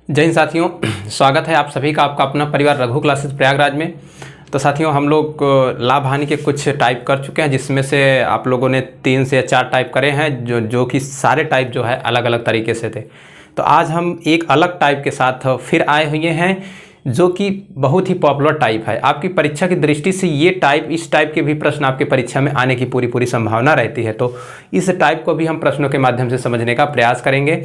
जय हिंद साथियों, स्वागत है आप सभी का आपका अपना परिवार रघु क्लासेस प्रयागराज में। तो साथियों, हम लोग लाभ हानि के कुछ टाइप कर चुके हैं, जिसमें से आप लोगों ने 3 से 4 टाइप करे हैं, जो कि सारे टाइप जो है अलग अलग तरीके से थे। तो आज हम एक अलग टाइप के साथ फिर आए हुए हैं, जो कि बहुत ही पॉपुलर टाइप है। आपकी परीक्षा की दृष्टि से इस टाइप के भी प्रश्न आपकी परीक्षा में आने की पूरी संभावना रहती है। तो इस टाइप को भी हम प्रश्नों के माध्यम से समझने का प्रयास करेंगे।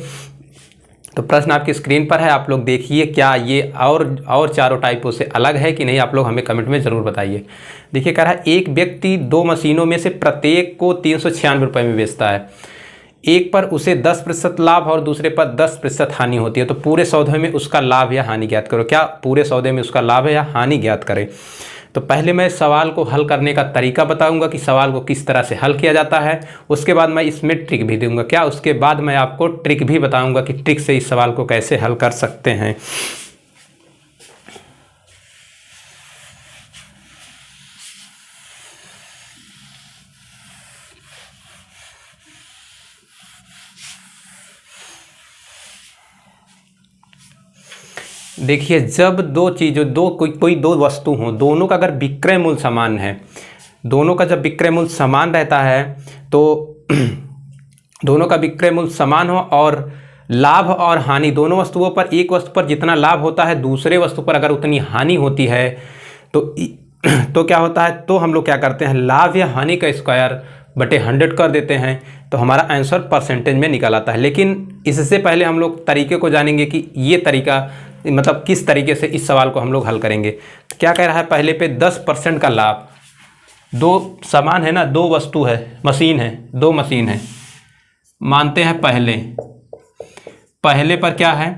तो प्रश्न आपकी स्क्रीन पर है, आप लोग देखिए क्या ये और चारों टाइपों से अलग है कि नहीं, आप लोग हमें कमेंट में ज़रूर बताइए। देखिए, कह रहा है एक व्यक्ति 2 मशीनों में से प्रत्येक को 396 रुपये में बेचता है। एक पर उसे 10% लाभ और दूसरे पर 10% हानि होती है। तो पूरे सौदे में उसका लाभ या हानि ज्ञात करो। क्या पूरे सौदे में उसका लाभ या हानि ज्ञात करें। तो पहले मैं सवाल को हल करने का तरीका बताऊंगा कि सवाल को किस तरह से हल किया जाता है। उसके बाद मैं इसमें ट्रिक भी दूंगा। क्या उसके बाद मैं आपको ट्रिक भी बताऊंगा कि ट्रिक से इस सवाल को कैसे हल कर सकते हैं। देखिए, जब कोई दो वस्तु हों, दोनों का अगर विक्रय मूल्य समान है, दोनों का जब विक्रय मूल्य समान रहता है तो दोनों का विक्रय मूल्य समान हो और लाभ और हानि दोनों वस्तुओं पर, एक वस्तु पर जितना लाभ होता है दूसरे वस्तु पर अगर उतनी हानि होती है तो क्या होता है, तो हम लोग क्या करते हैं, लाभ या हानि का स्क्वायर बटे 100 कर देते हैं। तो हमारा आंसर परसेंटेज में निकल आता है। लेकिन इससे पहले हम लोग तरीके को जानेंगे कि ये तरीका मतलब किस तरीके से इस सवाल को हम लोग हल करेंगे। तो क्या कह रहा है, पहले पे 10% का लाभ, दो समान है ना, दो वस्तु है, मशीन है, दो मशीन है, मानते हैं पहले पर क्या है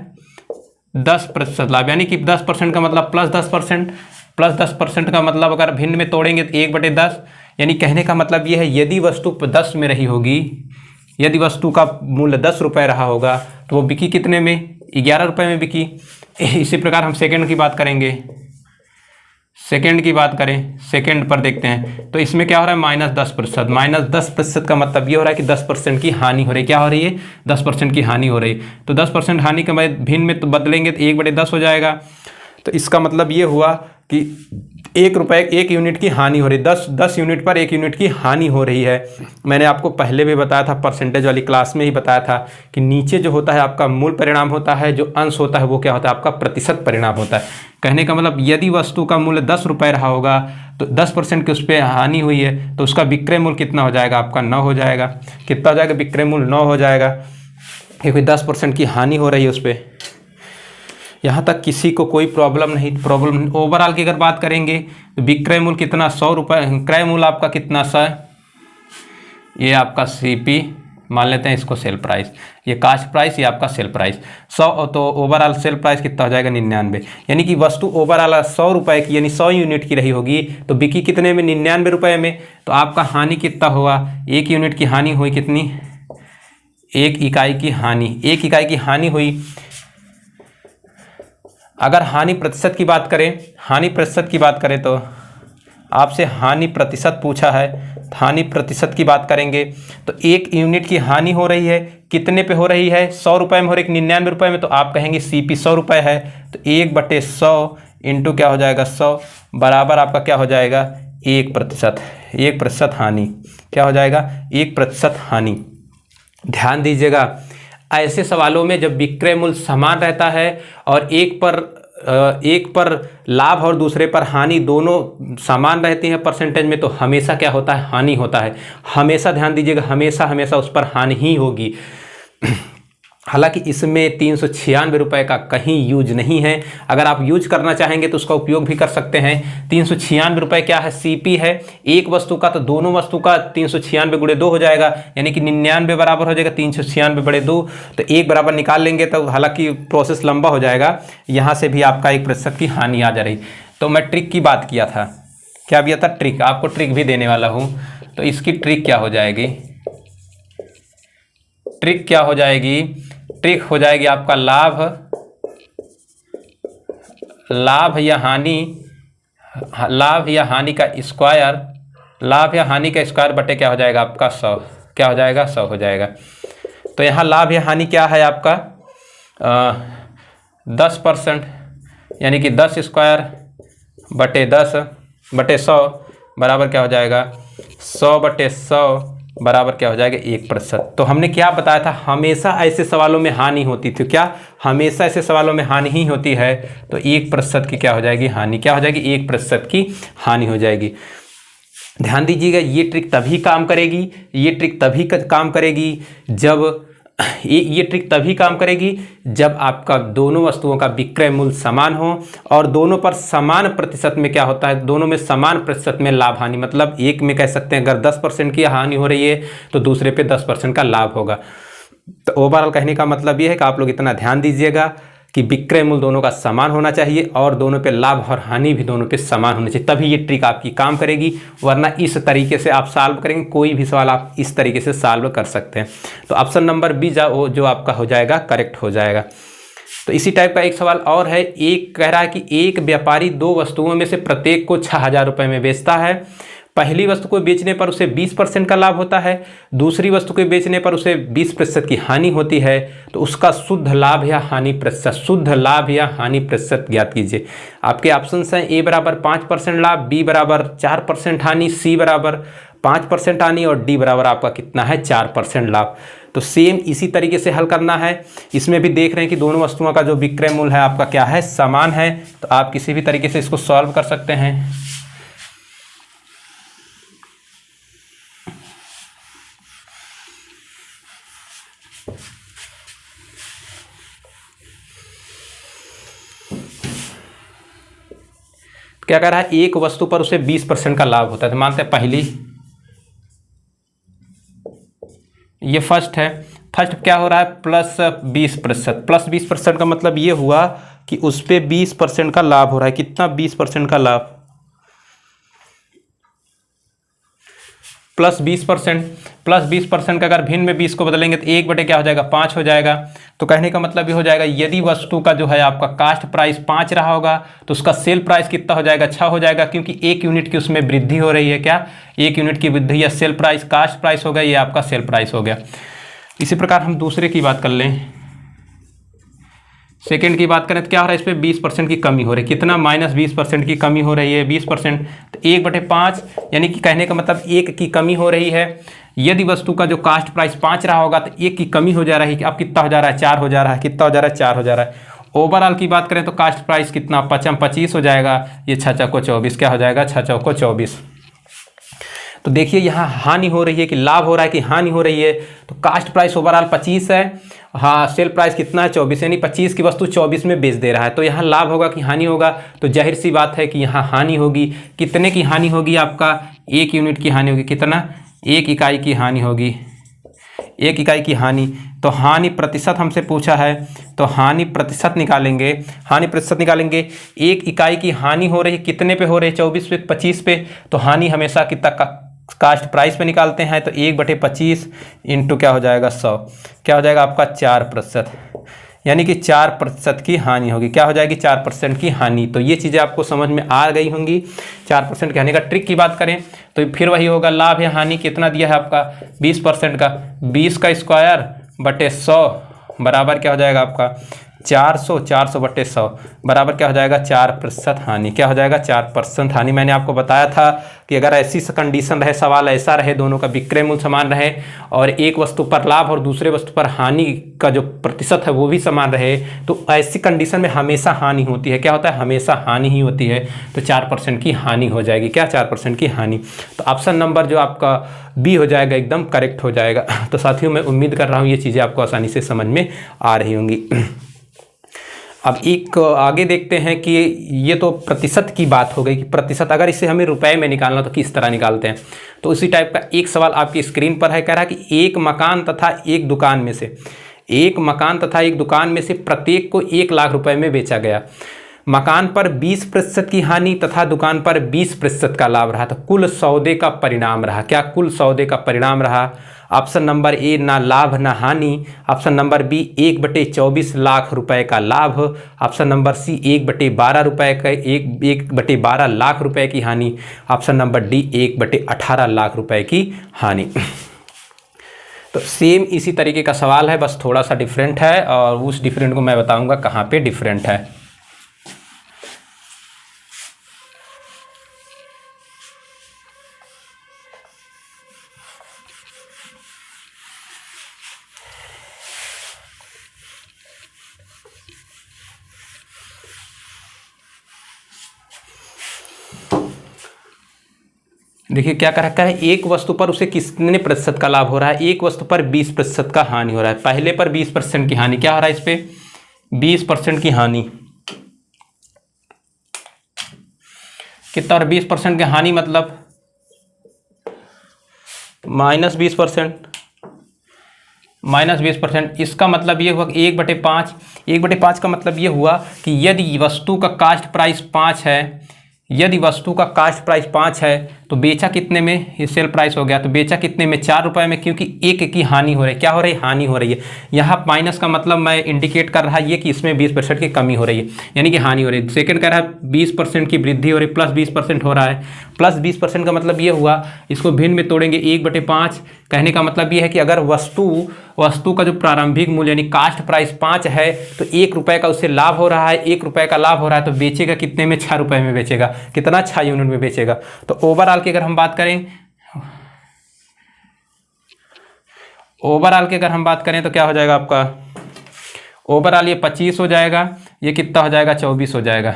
10% लाभ, यानी कि 10% का मतलब प्लस 10%, प्लस 10% का मतलब अगर भिन्न में तोड़ेंगे तो 1/10। यानी कहने का मतलब ये है, यदि वस्तु 10 में रही होगी, यदि वस्तु का मूल्य 10 रुपये रहा होगा तो वो बिकी कितने में, 11 रुपये में बिकी। इसी प्रकार हम सेकंड की बात करेंगे, सेकंड पर देखते हैं। तो इसमें क्या हो रहा है, -10%। -10% का मतलब ये हो रहा है कि 10% की हानि हो रही है। क्या हो रही है, 10% की हानि हो रही है। तो 10% हानि का भिन्न में तो बदलेंगे तो 1/10 हो जाएगा। तो इसका मतलब ये हुआ कि 1 रुपये 1 यूनिट की हानि हो रही है, 10 यूनिट पर 1 यूनिट की हानि हो रही है। मैंने आपको पहले भी बताया था, परसेंटेज वाली क्लास में ही बताया था कि नीचे जो होता है आपका मूल परिणाम होता है, जो अंश होता है वो क्या होता है, आपका प्रतिशत परिणाम होता है। कहने का मतलब यदि वस्तु का मूल्य 10 रुपये रहा होगा तो 10% की उस पर हानि हुई है तो उसका विक्रय मूल्य कितना हो जाएगा, आपका 9 हो जाएगा। कितना हो जाएगा, विक्रय मूल्य 9 हो जाएगा, क्योंकि 10% की हानि हो रही है उस पर। यहाँ तक किसी को कोई प्रॉब्लम ओवरऑल की अगर बात करेंगे तो विक्रय मूल्य कितना, 100 रुपये, क्रय मूल्य आपका कितना 100, ये आपका CP मान लेते हैं, इसको सेल प्राइस, ये कास्ट प्राइस, ये आपका सेल प्राइस 100। तो ओवरऑल सेल प्राइस कितना हो जाएगा, 99। यानी कि वस्तु ओवरऑल 100 रुपये की, यानी 100 यूनिट की रही होगी तो बिकी कितने में, 99 रुपये में। तो आपका हानि कितना होगा, 1 यूनिट की हानि हुई, कितनी, 1 इकाई की हानि, 1 इकाई की हानि हुई। अगर हानि प्रतिशत की बात करें तो आपसे हानि प्रतिशत पूछा है, हानि प्रतिशत की बात करेंगे तो 1 यूनिट की हानि हो रही है, कितने पे हो रही है, 100 रुपये में हो रही है, 99 रुपये में। तो आप कहेंगे CP 100 रुपये है, तो 1/100 इंटू क्या हो जाएगा, 100 बराबर आपका क्या हो जाएगा, 1% हानि। क्या हो जाएगा, 1% हानि। ध्यान दीजिएगा, ऐसे सवालों में जब विक्रय मूल्य समान रहता है और एक पर लाभ और दूसरे पर हानि दोनों समान रहती हैं परसेंटेज में, तो हमेशा क्या होता है, हानि होता है। हमेशा ध्यान दीजिएगा, हमेशा उस पर हानि ही होगी। हालांकि इसमें 396 रुपये का कहीं यूज नहीं है। अगर आप यूज करना चाहेंगे तो उसका उपयोग भी कर सकते हैं। 396 रुपये क्या है, CP है एक वस्तु का, तो दोनों वस्तु का 396 × 2 हो जाएगा, यानी कि 99 बराबर हो जाएगा 396/2। तो 1 बराबर निकाल लेंगे तो हालांकि प्रोसेस लंबा हो जाएगा। यहाँ से भी आपका 1% की हानि आ जा रही। तो मैं ट्रिक की बात किया था, क्या किया था, ट्रिक। आपको ट्रिक भी देने वाला हूँ। तो इसकी ट्रिक क्या हो जाएगी, ट्रिक हो जाएगी आपका लाभ या हानि का स्क्वायर बटे क्या हो जाएगा आपका 100, क्या हो जाएगा 100 हो जाएगा। तो यहाँ लाभ या हानि क्या है आपका, 10%, यानी कि 10 स्क्वायर बटे 10 बटे 100 बराबर क्या हो जाएगा, 100 बटे 100 बराबर क्या हो जाएगा, 1%। तो हमने क्या बताया था, हमेशा ऐसे सवालों में हानि होती थी। क्या हमेशा ऐसे सवालों में हानि ही होती है? तो 1% की क्या हो जाएगी, हानि। क्या हो जाएगी, 1% की हानि हो जाएगी। ध्यान दीजिएगा, ये ट्रिक तभी काम करेगी, ये ट्रिक तभी काम करेगी जब ये ट्रिक तभी काम करेगी जब आपका दोनों वस्तुओं का विक्रय मूल्य समान हो और दोनों पर समान प्रतिशत में क्या होता है, दोनों में समान प्रतिशत में लाभ हानि। मतलब एक में कह सकते हैं अगर 10% की हानि हो रही है तो दूसरे पे 10% का लाभ होगा। तो ओवरऑल कहने का मतलब ये है कि आप लोग इतना ध्यान दीजिएगा कि विक्रय मूल्य दोनों का समान होना चाहिए और दोनों पे लाभ और हानि भी दोनों पे समान होना चाहिए, तभी ये ट्रिक आपकी काम करेगी। वरना इस तरीके से आप सॉल्व करेंगे, कोई भी सवाल आप इस तरीके से सॉल्व कर सकते हैं। तो ऑप्शन नंबर बी जो आपका हो जाएगा करेक्ट हो जाएगा। तो इसी टाइप का एक सवाल और है। एक कह रहा है कि एक व्यापारी दो वस्तुओं में से प्रत्येक को 6,000 रुपये में बेचता है। पहली वस्तु को बेचने पर उसे 20% का लाभ होता है, दूसरी वस्तु को बेचने पर उसे 20% की हानि होती है। तो उसका शुद्ध लाभ या हानि प्रतिशत, शुद्ध लाभ या हानि प्रतिशत ज्ञात कीजिए। आपके ऑप्शंस हैं ए बराबर 5% लाभ, बी बराबर 4% हानि, सी बराबर 5% हानि और डी बराबर आपका कितना है, 4% लाभ। तो सेम इसी तरीके से हल करना है। इसमें भी देख रहे हैं कि दोनों वस्तुओं का जो विक्रय मूल्य है आपका क्या है, समान है। तो आप किसी भी तरीके से इसको सॉल्व कर सकते हैं। क्या कह रहा है, एक वस्तु पर उसे 20% का लाभ होता है। तो मानते हैं पहली, ये फर्स्ट है, फर्स्ट क्या हो रहा है, प्लस 20%। प्लस 20% का मतलब ये हुआ कि उस पर 20% का लाभ हो रहा है। कितना, 20% का लाभ, प्लस 20%। प्लस 20% का अगर भिन्न में 20 को बदलेंगे तो 1 बटे क्या हो जाएगा, 5 हो जाएगा। तो कहने का मतलब ये हो जाएगा, यदि वस्तु का जो है आपका कास्ट प्राइस 5 रहा होगा तो उसका सेल प्राइस कितना हो जाएगा, 6 हो जाएगा, क्योंकि 1 यूनिट की उसमें वृद्धि हो रही है। क्या, 1 यूनिट की वृद्धि या सेल प्राइस, कास्ट प्राइस हो गया, ये आपका सेल प्राइस हो गया। इसी प्रकार हम दूसरे की बात कर लें, सेकेंड की बात करें तो क्या हो रहा है, इस पर 20% की कमी हो रही है। कितना, -20% की कमी हो रही है, 20%। तो 1/5 यानी कि कहने का मतलब 1 की कमी हो रही है। यदि वस्तु का जो कास्ट प्राइस 5 रहा होगा तो 1 की कमी हो जा रही है। अब कितना हो जा रहा है, 4 हो जा रहा है। कितना हो जा रहा है, 4 हो जा रहा है। ओवरऑल की बात करें तो कास्ट प्राइस कितना, 25 हो जाएगा। ये 6 चौको 24, क्या हो जाएगा, 6 चौको 24। तो देखिए यहाँ हानि हो रही है कि लाभ हो रहा है कि हानि हो रही है। तो कास्ट प्राइस ओवरऑल 25 है, हाँ, सेल प्राइस कितना है, 24, यानी 25 की वस्तु 24 में बेच दे रहा है। तो यहाँ लाभ होगा कि हानि होगा, तो जाहिर सी बात है कि यहाँ हानि होगी। कितने की हानि होगी, आपका 1 यूनिट की हानि होगी। कितना, 1 इकाई की हानि होगी, 1 इकाई की हानि। तो हानि प्रतिशत हमसे पूछा है, तो हानि प्रतिशत निकालेंगे। हानि प्रतिशत निकालेंगे, 1 इकाई की हानि हो रही है, कितने पे हो रही है, 24 पे, 25 पे। तो हानि हमेशा कितना कास्ट प्राइस पे निकालते हैं। तो 1/25 इंटू क्या हो जाएगा, 100, क्या हो जाएगा आपका 4%, यानी कि 4% की हानि होगी। क्या हो जाएगी, 4% की हानि। तो ये चीज़ें आपको समझ में आ गई होंगी। 4% की हानि का ट्रिक की बात करें तो फिर वही होगा, लाभ या हानि कितना दिया है आपका, 20% का, 20 का स्क्वायर बटे 100 बराबर क्या हो जाएगा आपका 400, 400 बटे 100 बराबर क्या हो जाएगा, 4% हानि। क्या हो जाएगा, 4% हानि। मैंने आपको बताया था कि अगर ऐसी कंडीशन रहे, सवाल ऐसा रहे, दोनों का विक्रय मूल्य समान रहे और एक वस्तु पर लाभ और दूसरे वस्तु पर हानि का जो प्रतिशत है वो भी समान रहे, तो ऐसी कंडीशन में हमेशा हानि होती है। क्या होता है, हमेशा हानि ही होती है। तो 4% की हानि हो जाएगी। क्या, 4% की हानि। तो ऑप्शन नंबर जो आपका बी हो जाएगा, एकदम करेक्ट हो जाएगा। तो साथियों, मैं उम्मीद कर रहा हूँ ये चीज़ें आपको आसानी से समझ में आ रही होंगी। अब एक आगे देखते हैं कि ये तो प्रतिशत की बात हो गई कि प्रतिशत, अगर इसे हमें रुपए में निकालना तो किस तरह निकालते हैं। तो उसी टाइप का एक सवाल आपकी स्क्रीन पर है। कह रहा है कि एक मकान तथा एक दुकान में से प्रत्येक को 1 लाख रुपए में बेचा गया। मकान पर 20% की हानि तथा दुकान पर 20% का लाभ रहा। तो कुल सौदे का परिणाम रहा। क्या, कुल सौदे का परिणाम रहा। ऑप्शन नंबर ए, ना लाभ ना हानि। ऑप्शन नंबर बी, 1/24 लाख रुपए का लाभ। ऑप्शन नंबर सी, 1/12 रुपए का 1/12 लाख रुपए की हानि। ऑप्शन नंबर डी, 1/18 लाख रुपए की हानि। तो सेम इसी तरीके का सवाल है, बस थोड़ा सा डिफरेंट है, और उस डिफरेंट को मैं बताऊंगा कहाँ पे डिफरेंट है। देखिए क्या कर रखा है, एक वस्तु पर उसे कितने प्रतिशत का लाभ हो रहा है, एक वस्तु पर 20% का हानि हो रहा है। पहले पर 20% की हानि, क्या हो रहा है इस पे 20% की हानि, कितना, और 20% की हानि मतलब -20%, -20%। इसका मतलब ये हुआ कि 1/5, 1/5 का मतलब ये हुआ कि यदि वस्तु का कास्ट प्राइस 5 है, यदि वस्तु का कास्ट प्राइस 5 है तो बेचा कितने में, ये सेल प्राइस हो गया, तो बेचा कितने में 4 रुपये में, क्योंकि एक की हानि हो रही है। क्या हो रही है, हानि हो रही है। यहाँ माइनस का मतलब मैं इंडिकेट कर रहा है ये कि इसमें 20% की कमी हो रही है, यानी कि हानि हो रही है। सेकंड कह रहा है 20% की वृद्धि हो रही है, +20% हो रहा है। +20% का मतलब ये हुआ, इसको भिन्न में तोड़ेंगे 1/5, कहने का मतलब ये है कि अगर वस्तु का जो प्रारंभिक मूल्य यानी कास्ट प्राइस 5 है तो 1 रुपये का उससे लाभ हो रहा है, 1 रुपये का लाभ हो रहा है, तो बेचेगा कितने में, 6 रुपये में बेचेगा। कितना, 6 यूनिट में बेचेगा। तो ओवरऑल की अगर हम बात करें, तो क्या हो जाएगा आपका, ओवरऑल ये 25 हो जाएगा, ये कितना हो जाएगा, 24 हो जाएगा।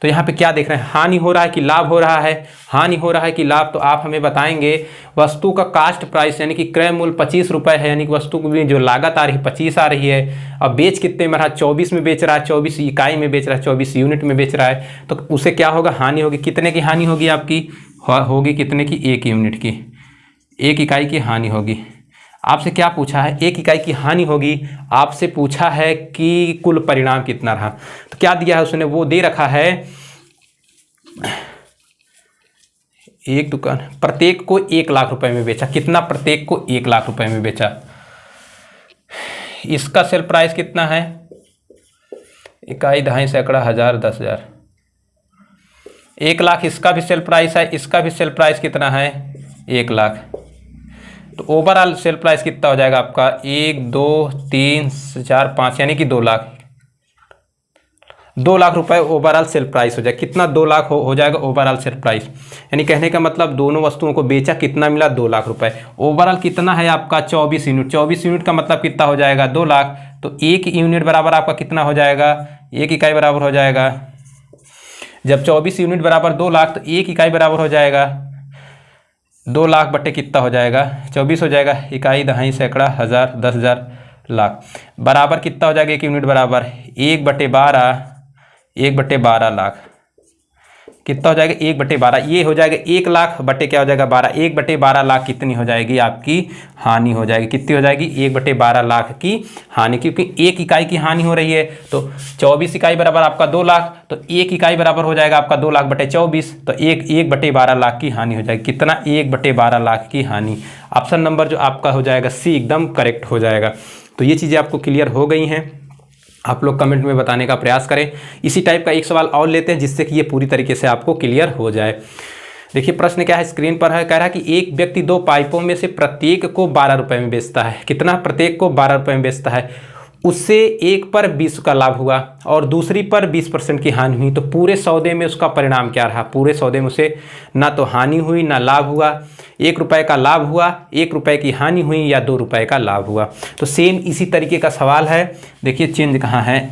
तो यहाँ पे क्या देख रहे हैं, हानि हो रहा है कि लाभ हो रहा है, हानि हो रहा है कि लाभ। तो आप हमें बताएंगे वस्तु का कास्ट प्राइस यानी कि क्रय मूल्य 25 रुपये है, यानी कि वस्तु की जो लागत आ रही है 25 आ रही है, अब बेच कितने में रहा, 24 में बेच रहा है, 24 इकाई में बेच रहा है, 24 यूनिट में बेच रहा है, तो उसे क्या होगा, हानि होगी। कितने की हानि होगी आपकी, होगी कितने की, 1 यूनिट की, 1 इकाई की हानि होगी। आपसे क्या पूछा है, 1 इकाई की हानि होगी। आपसे पूछा है कि कुल परिणाम कितना रहा, तो क्या दिया है उसने, वो दे रखा है एक दुकान प्रत्येक को 1 लाख रुपए में बेचा। कितना, प्रत्येक को 1 लाख रुपए में बेचा। इसका सेल प्राइस कितना है, इकाई, दहाई, सैकड़ा, हजार, 10,000, 1 लाख इसका भी सेल प्राइस है, इसका भी सेल प्राइस कितना है, 1 लाख। तो ओवरऑल सेल प्राइस कितना हो जाएगा आपका, 1, 2, 3, 4, 5 यानी कि 2 लाख, 2 लाख रुपए ओवरऑल सेल प्राइस हो जाएगा। कितना, 2 लाख हो जाएगा ओवरऑल सेल प्राइस। यानी कहने का मतलब दोनों वस्तुओं को बेचा, कितना मिला, 2 लाख रुपए। ओवरऑल कितना है आपका, 24 यूनिट। 24 यूनिट का मतलब कितना हो जाएगा, 2 लाख। तो 1 यूनिट बराबर आपका कितना हो जाएगा, 1 इकाई बराबर हो जाएगा। जब 24 यूनिट बराबर 2 लाख तो 1 इकाई बराबर हो जाएगा 2 लाख बटे कितना हो जाएगा, 24 हो जाएगा। इकाई, दहाई, सैकड़ा, हजार, 10,000, लाख बराबर कितना हो जाएगा, 1 यूनिट बराबर 1/12, 1/12 लाख। कितना हो जाएगा, 1/12, ये हो जाएगा 1 लाख बटे क्या हो जाएगा, 12, 1/12 लाख कितनी हो जाएगी आपकी हानि हो जाएगी। कितनी हो जाएगी, 1/12 लाख की हानि, क्योंकि 1 इकाई की हानि हो रही है। तो 24 इकाई बराबर आपका 2 लाख, तो 1 इकाई बराबर हो जाएगा आपका 2 लाख बटे 24, तो 1/12 लाख की हानि हो जाएगी। कितना, 1/12 लाख की हानि। ऑप्शन नंबर जो आपका हो जाएगा सी एकदम करेक्ट हो जाएगा। तो ये चीज़ें आपको क्लियर हो गई हैं, आप लोग कमेंट में बताने का प्रयास करें। इसी टाइप का एक सवाल और लेते हैं जिससे कि ये पूरी तरीके से आपको क्लियर हो जाए। देखिए प्रश्न क्या है, स्क्रीन पर है, कह रहा है कि एक व्यक्ति 2 पाइपों में से प्रत्येक को 12 रुपये में बेचता है। कितना, प्रत्येक को 12 रुपये में बेचता है। उससे एक पर 20 का लाभ हुआ और दूसरी पर 20% की हानि हुई, तो पूरे सौदे में उसका परिणाम क्या रहा। पूरे सौदे में उसे ना तो हानि हुई ना लाभ हुआ। 1 रुपये का लाभ हुआ, 1 रुपये की हानि हुई, या 2 रुपये का लाभ हुआ। तो सेम इसी तरीके का सवाल है। देखिए चेंज कहाँ है,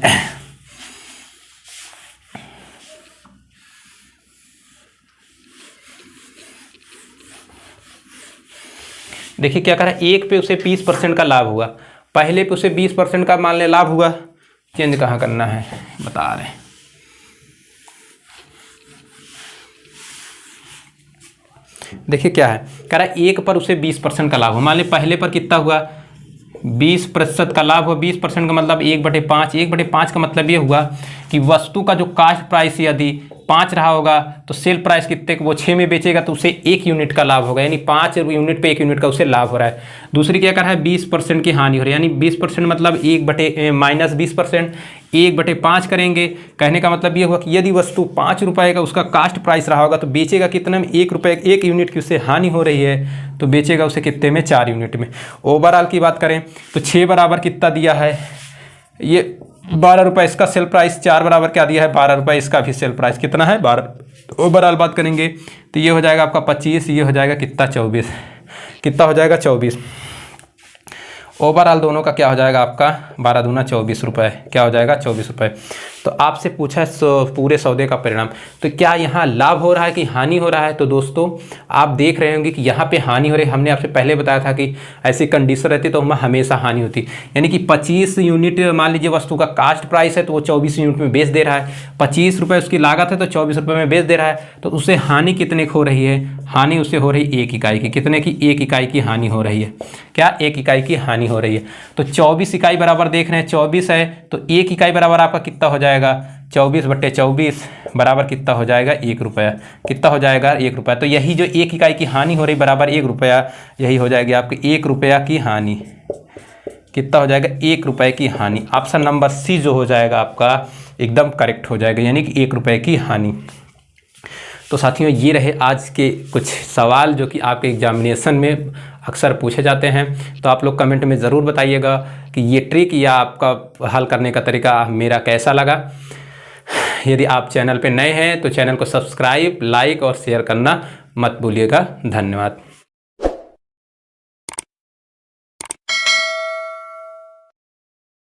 देखिए क्या कर रहा है, एक पे उसे 20% का लाभ हुआ, पहले पे उसे 20% का मान ले लाभ हुआ। चेंज कहाँ करना है बता रहे हैं, देखिए क्या है, कह रहा है 1 पर उसे 20% का लाभ हुआ। मान ले पहले पर कितना हुआ, 20% का लाभ हुआ। 20% का मतलब 1/5। 1/5 का मतलब ये हुआ कि वस्तु का जो कास्ट प्राइस यदि 5 रहा होगा तो सेल प्राइस कितने वो 6 में बेचेगा तो उसे 1 यूनिट का लाभ होगा, यानी 5 यूनिट पे 1 यूनिट का उसे लाभ हो रहा है। दूसरी क्या कर रहा है 20% की हानि हो रही है, यानी 20% मतलब -20%, 1/5 करेंगे। कहने का मतलब ये हुआ कि यदि वस्तु 5 रुपये का उसका कास्ट प्राइस रहा होगा तो बेचेगा कितने में 1 रुपये, 1 यूनिट की उससे हानि हो रही है तो बेचेगा उसे कितने में 4 यूनिट में। ओवरऑल की बात करें तो 6 बराबर कितना दिया है ये 12 रुपये इसका सेल प्राइस, 4 बराबर क्या दिया है 12 रुपये इसका भी सेल प्राइस कितना है 12। ओवरऑल बात करेंगे तो ये हो जाएगा आपका 25, ये हो जाएगा कितना 24, कितना हो जाएगा 24। ओवरऑल दोनों का क्या हो जाएगा आपका 12 दूना 24 रुपये, क्या हो जाएगा 24 रुपये। तो आपसे पूछा है पूरे सौदे का परिणाम, तो क्या यहाँ लाभ हो रहा है कि हानि हो रहा है। तो दोस्तों आप देख रहे होंगे कि यहाँ पे हानि हो रही है। हमने आपसे पहले बताया था कि ऐसी कंडीशन रहती तो हमें हमेशा हानि होती, यानी कि 25 यूनिट मान लीजिए वस्तु का कास्ट प्राइस है तो वो 24 यूनिट में बेच दे रहा है, 25 रुपये उसकी लागत है तो 24 रुपये में बेच दे रहा है, तो उससे हानि कितने की हो रही है, हानि उससे हो रही 1 इकाई की। कितने की 1 इकाई की हानि हो रही है, क्या 1 इकाई की हानि हो रही है। तो 24 इकाई बराबर देख रहे हैं 24 है तो 1 इकाई बराबर आपका कितना हो जाएगा 24/24 बराबर कितना हो जाएगा 1 रुपया, कितना हो जाएगा 1 रुपया। तो यही जो 1 इकाई की हानि हो रही बराबर 1 रुपया, यही हो जाएगी आपकी 1 रुपया की हानि, कितना हो जाएगा 1 रुपये की हानि। ऑप्शन नंबर सी जो हो जाएगा आपका एकदम करेक्ट हो जाएगा, यानी कि 1 रुपये की हानि। तो साथियों ये रहे आज के कुछ सवाल जो कि आपके एग्जामिनेशन में अक्सर पूछे जाते हैं। तो आप लोग कमेंट में ज़रूर बताइएगा कि ये ट्रिक या आपका हल करने का तरीका मेरा कैसा लगा। यदि आप चैनल पे नए हैं तो चैनल को सब्सक्राइब, लाइक और शेयर करना मत भूलिएगा। धन्यवाद।